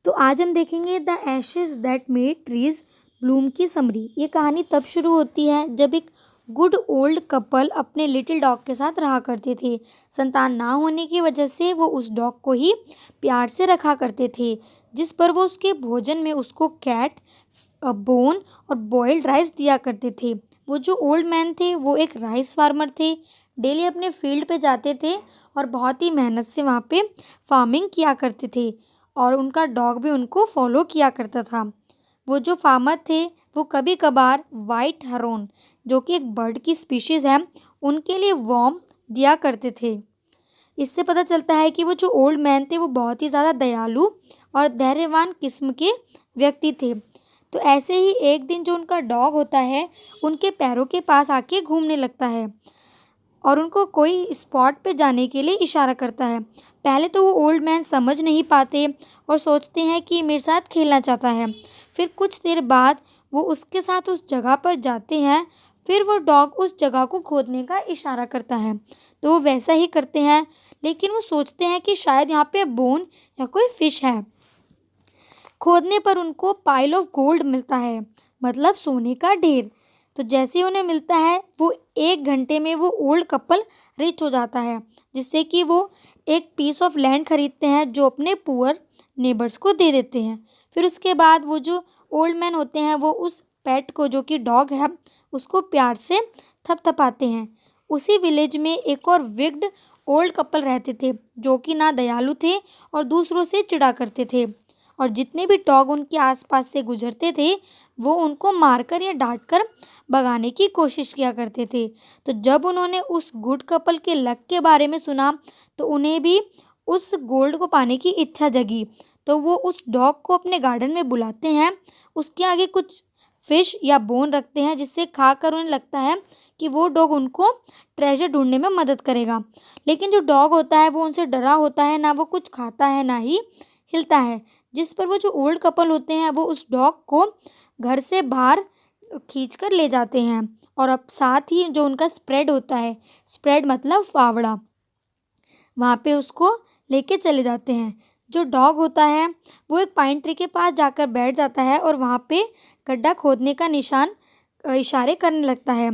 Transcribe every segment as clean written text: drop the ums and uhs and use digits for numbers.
तो आज हम देखेंगे the Ashes that made trees Bloom की समरी। ये कहानी तब शुरू होती है जब एक गुड ओल्ड कपल अपने लिटिल डॉग के साथ रहा करते थे। संतान ना होने की वजह से वो उस डॉग को ही प्यार से रखा करते थे, जिस पर वो उसके भोजन में उसको कैट, बोन और बॉइल्ड राइस दिया करते थे। वो जो ओल्ड मैन थे वो एक राइस फार्मर थे। डेली अपने फील्ड पे जाते थे और बहुत ही मेहनत से वहाँ पे फार्मिंग किया करते थे, और उनका डॉग भी उनको फॉलो किया करता था। वो जो फार्मर थे वो कभी कभार वाइट हरोन, जो कि एक बर्ड की स्पीशीज़ है, उनके लिए वॉर्म दिया करते थे। इससे पता चलता है कि वो जो ओल्ड मैन थे वो बहुत ही ज़्यादा दयालु और धैर्यवान किस्म के व्यक्ति थे। तो ऐसे ही एक दिन जो उनका डॉग होता है उनके पैरों के पास आके घूमने लगता है और उनको कोई स्पॉट पे जाने के लिए इशारा करता है। पहले तो वो ओल्ड मैन समझ नहीं पाते और सोचते हैं कि मेरे साथ खेलना चाहता है। फिर कुछ देर बाद वो उसके साथ उस जगह पर जाते हैं। फिर वो डॉग उस जगह को खोदने का इशारा करता है, तो वो वैसा ही करते हैं, लेकिन वो सोचते हैं कि शायद यहाँ पे बोन या कोई फिश है। खोदने पर उनको पाइल ऑफ गोल्ड मिलता है, मतलब सोने का ढेर। तो जैसे ही उन्हें मिलता है वो 1 घंटे में वो ओल्ड कपल रिच हो जाता है, जिससे कि वो एक पीस ऑफ लैंड खरीदते हैं जो अपने पुअर नेबर्स को दे देते हैं। फिर उसके बाद वो जो ओल्ड मैन होते हैं वो उस पेट को, जो कि डॉग है, उसको प्यार से थपथपाते हैं। उसी विलेज में एक और विग्ड ओल्ड कपल रहते थे, जो कि ना दयालु थे और दूसरों से चिढ़ा करते थे, और जितने भी डॉग उनके आसपास से गुजरते थे वो उनको मारकर या डांटकर भगाने की कोशिश किया करते थे। तो जब उन्होंने उस गुड कपल के लक के बारे में सुना तो उन्हें भी उस गोल्ड को पाने की इच्छा जगी। तो वो उस डॉग को अपने गार्डन में बुलाते हैं, उसके आगे कुछ फिश या बोन रखते हैं, जिससे खाकर उन्हें लगता है कि वो डॉग उनको ट्रेजर ढूंढने में मदद करेगा। लेकिन जो डॉग होता है वो उनसे डरा होता है, ना वो कुछ खाता है ना ही हिलता है। जिस पर वो जो ओल्ड कपल होते हैं वो उस डॉग को घर से बाहर खींच कर ले जाते हैं, और अब साथ ही जो उनका स्प्रेड होता है, स्प्रेड मतलब फावड़ा, वहाँ पे उसको लेके चले जाते हैं। जो डॉग होता है वो एक पाइन ट्री के पास जाकर बैठ जाता है और वहाँ पे गड्ढा खोदने का निशान इशारे करने लगता है।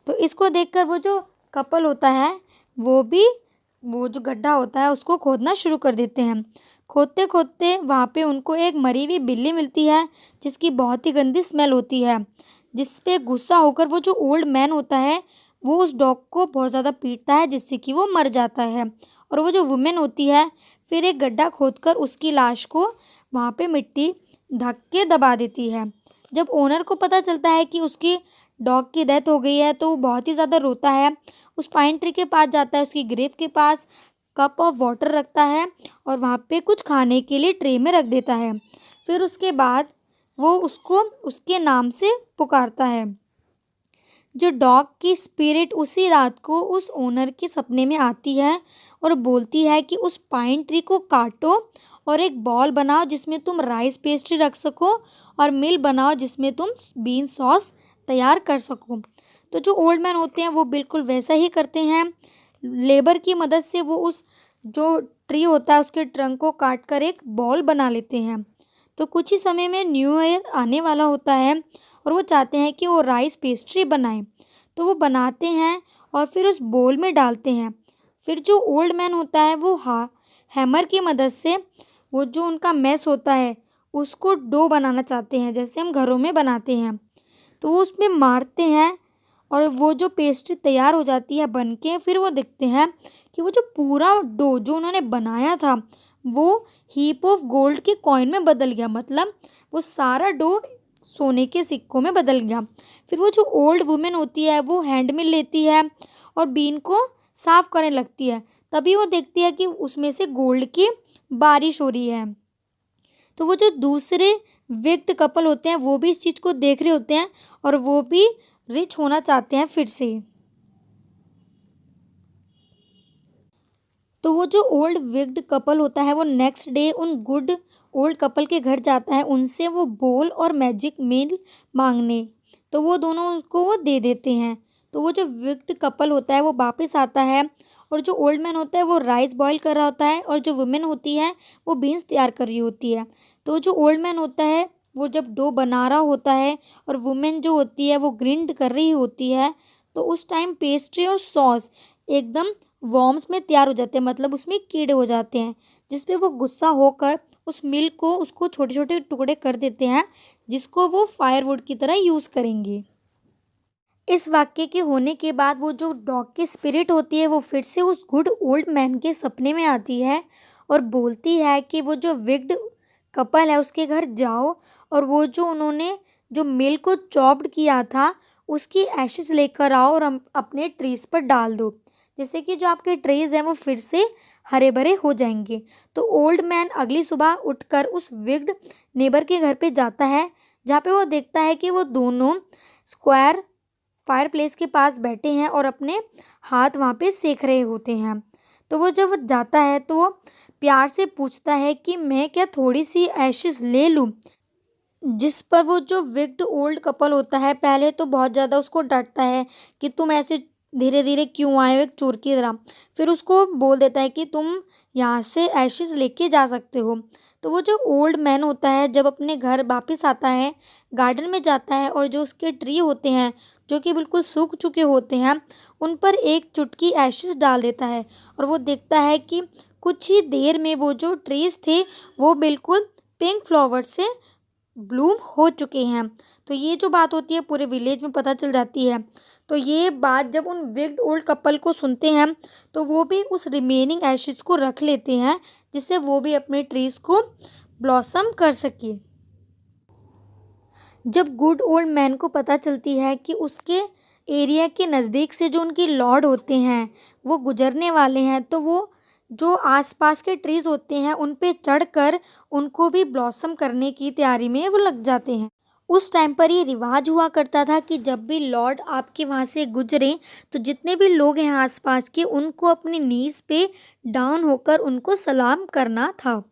तो इसको देखकर वो जो कपल होता है वो भी वो जो गड्ढा होता है उसको खोदना शुरू कर देते हैं। खोदते खोदते वहाँ पे उनको एक मरी हुई बिल्ली मिलती है, जिसकी बहुत ही गंदी स्मेल होती है। जिस पे गुस्सा होकर वो जो ओल्ड मैन होता है वो उस डॉग को बहुत ज़्यादा पीटता है, जिससे कि वो मर जाता है। और वो जो वुमेन होती है फिर एक गड्ढा खोदकर उसकी लाश को वहाँ पे मिट्टी ढक के दबा देती है। जब ओनर को पता चलता है कि उसकी डॉग की डेथ हो गई है तो वो बहुत ही ज़्यादा रोता है। उस पाइन ट्री के पास जाता है, उसकी ग्रेव के पास कप ऑफ वाटर रखता है और वहाँ पे कुछ खाने के लिए ट्रे में रख देता है। फिर उसके बाद वो उसको उसके नाम से पुकारता है। जो डॉग की स्पिरिट उसी रात को उस ओनर के सपने में आती है और बोलती है कि उस पाइन ट्री को काटो और एक बॉल बनाओ जिसमें तुम राइस पेस्ट्री रख सको, और मिल बनाओ जिसमें तुम बीन सॉस तैयार कर सको। तो जो ओल्ड मैन होते हैं वो बिल्कुल वैसा ही करते हैं। लेबर की मदद से वो उस जो ट्री होता है उसके ट्रंक को काट कर एक बॉल बना लेते हैं। तो कुछ ही समय में न्यू ईयर आने वाला होता है और वो चाहते हैं कि वो राइस पेस्ट्री बनाएं। तो वो बनाते हैं और फिर उस बोल में डालते हैं। फिर जो ओल्ड मैन होता है वो हैमर की मदद से वो जो उनका मैस होता है उसको डो बनाना चाहते हैं, जैसे हम घरों में बनाते हैं। तो वो उसमें मारते हैं और वो जो पेस्ट्री तैयार हो जाती है बन के। फिर वो देखते हैं कि वो जो पूरा डो जो उन्होंने बनाया था वो हीप ऑफ गोल्ड के कॉइन में बदल गया, मतलब वो सारा डो सोने के सिक्कों में बदल गया। फिर वो जो ओल्ड वुमेन होती है वो हैंड मिल लेती है और बीन को साफ करने लगती है। तभी वो देखती है कि उसमें से गोल्ड की बारिश हो रही है। तो वो जो दूसरे विक्ट कपल होते हैं वो भी इस चीज़ को देख रहे होते हैं और वो भी रिच होना चाहते हैं फिर से। तो वो जो ओल्ड विग्ड कपल होता है वो नेक्स्ट डे उन गुड ओल्ड कपल के घर जाता है, उनसे वो बोल और मैजिक मिल मांगने। तो वो दोनों उसको वो दे देते हैं। तो वो जो विक्ड कपल होता है वो वापस आता है, और जो ओल्ड मैन होता है वो राइस बॉईल कर रहा होता है, और जो वुमेन होती है वो बीन्स तैयार कर रही होती है। तो जो ओल्ड मैन होता है वो जब डो बना रहा होता है और वुमेन जो होती है वो ग्रिंड कर रही होती है, तो उस टाइम पेस्ट्री और सॉस एकदम वॉर्म्स में तैयार हो जाते हैं, मतलब उसमें कीड़े हो जाते हैं, जिस पे वो गुस्सा होकर उस मिल्क को उसको छोटे छोटे टुकड़े कर देते हैं, जिसको वो फायरवुड की तरह यूज़ करेंगे। इस वाक्य के होने के बाद वो जो डॉग की स्पिरिट होती है वो फिर से उस गुड ओल्ड मैन के सपने में आती है और बोलती है कि वो जो विक्ड कपल है उसके घर जाओ, और वो जो उन्होंने जो मिल को चॉप्ड किया था उसकी एशेस लेकर आओ और हम अपने ट्रीज पर डाल दो, जिससे कि जो आपके ट्रीज हैं वो फिर से हरे भरे हो जाएंगे। तो ओल्ड मैन अगली सुबह उठकर उस विक्ड नेबर के घर पे जाता है, जहाँ पे वो देखता है कि वो दोनों स्क्वायर फायर प्लेस के पास बैठे हैं और अपने हाथ वहाँ पे सेक रहे होते हैं। तो वो जब जाता है तो वो प्यार से पूछता है कि मैं क्या थोड़ी सी एशेस ले लूँ, जिस पर वो जो विक्ड ओल्ड कपल होता है पहले तो बहुत ज़्यादा उसको डांटता है कि तुम ऐसे धीरे धीरे क्यों आए हो एक चोर की तरह। फिर उसको बोल देता है कि तुम यहाँ से एशेस लेके जा सकते हो। तो वो जो ओल्ड मैन होता है जब अपने घर वापस आता है, गार्डन में जाता है और जो उसके ट्री होते हैं जो कि बिल्कुल सूख चुके होते हैं उन पर एक चुटकी एशेस डाल देता है, और वो देखता है कि कुछ ही देर में वो जो ट्रीज थे वो बिल्कुल पिंक फ्लावर से ब्लूम हो चुके हैं। तो ये जो बात होती है पूरे विलेज में पता चल जाती है। तो ये बात जब उन विक्ड ओल्ड कपल को सुनते हैं तो वो भी उस रिमेनिंग एशेस को रख लेते हैं, जिससे वो भी अपने ट्रीज को ब्लॉसम कर सके। जब गुड ओल्ड मैन को पता चलती है कि उसके एरिया के नज़दीक से जो उनकी लॉर्ड होते हैं वो गुजरने वाले हैं, तो वो जो आसपास के ट्रीज होते हैं उन पे चढ़कर उनको भी ब्लॉसम करने की तैयारी में वो लग जाते हैं। उस टाइम पर ये रिवाज हुआ करता था कि जब भी लॉर्ड आपके वहाँ से गुजरे तो जितने भी लोग हैं आसपास के उनको अपनी नीज पे डाउन होकर उनको सलाम करना था।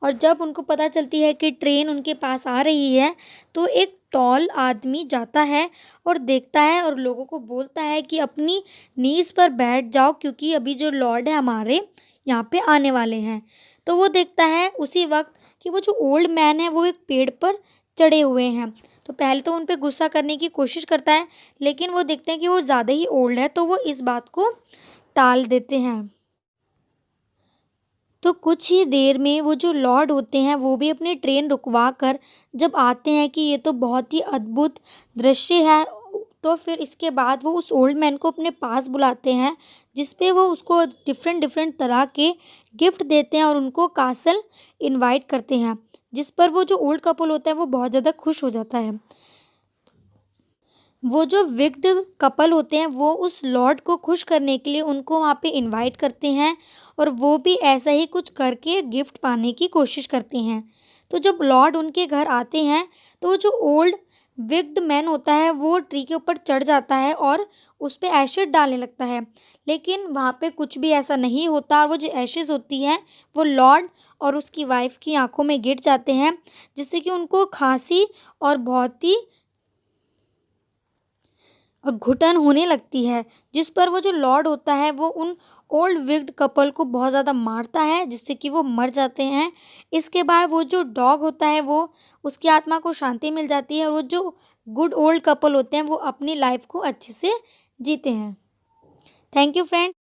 और जब उनको पता चलती है कि ट्रेन उनके पास आ रही है तो एक टॉल आदमी जाता है और देखता है और लोगों को बोलता है कि अपनी नीज पर बैठ जाओ क्योंकि अभी जो लॉर्ड है हमारे यहाँ पे आने वाले हैं। तो वो देखता है उसी वक्त कि वो जो ओल्ड मैन है वो एक पेड़ पर चढ़े हुए हैं। तो पहले तो उन पे गुस्सा करने की कोशिश करता है, लेकिन वो देखते हैं कि वो ज़्यादा ही ओल्ड है तो वो इस बात को टाल देते हैं। तो कुछ ही देर में वो जो लॉर्ड होते हैं वो भी अपनी ट्रेन रुकवा कर जब आते हैं कि ये तो बहुत ही अद्भुत दृश्य है, तो फिर इसके बाद वो उस ओल्ड मैन को अपने पास बुलाते हैं, जिस पे वो उसको डिफरेंट डिफरेंट तरह के गिफ्ट देते हैं और उनको कासल इनवाइट करते हैं, जिस पर वो जो ओल्ड कपल होता है वो बहुत ज़्यादा खुश हो जाता है। वो जो विक्ड कपल होते हैं वो उस लॉर्ड को खुश करने के लिए उनको वहाँ पे इनवाइट करते हैं, और वो भी ऐसा ही कुछ करके गिफ्ट पाने की कोशिश करते हैं। तो जब लॉर्ड उनके घर आते हैं तो वो जो ओल्ड विक्ड मैन होता है वो ट्री के ऊपर चढ़ जाता है और उस पे एशिड डालने लगता है, लेकिन वहाँ पे कुछ भी ऐसा नहीं होता, और वो जो एशेज़ होती हैं वो लॉर्ड और उसकी वाइफ की आंखों में गिर जाते हैं, जिससे कि उनको खांसी और बहुत ही घुटन होने लगती है, जिस पर वो जो लॉर्ड होता है वो उन ओल्ड विक्ड कपल को बहुत ज़्यादा मारता है, जिससे कि वो मर जाते हैं। इसके बाद वो जो डॉग होता है वो उसकी आत्मा को शांति मिल जाती है, और वो जो गुड ओल्ड कपल होते हैं वो अपनी लाइफ को अच्छे से जीते हैं। Thank you friend.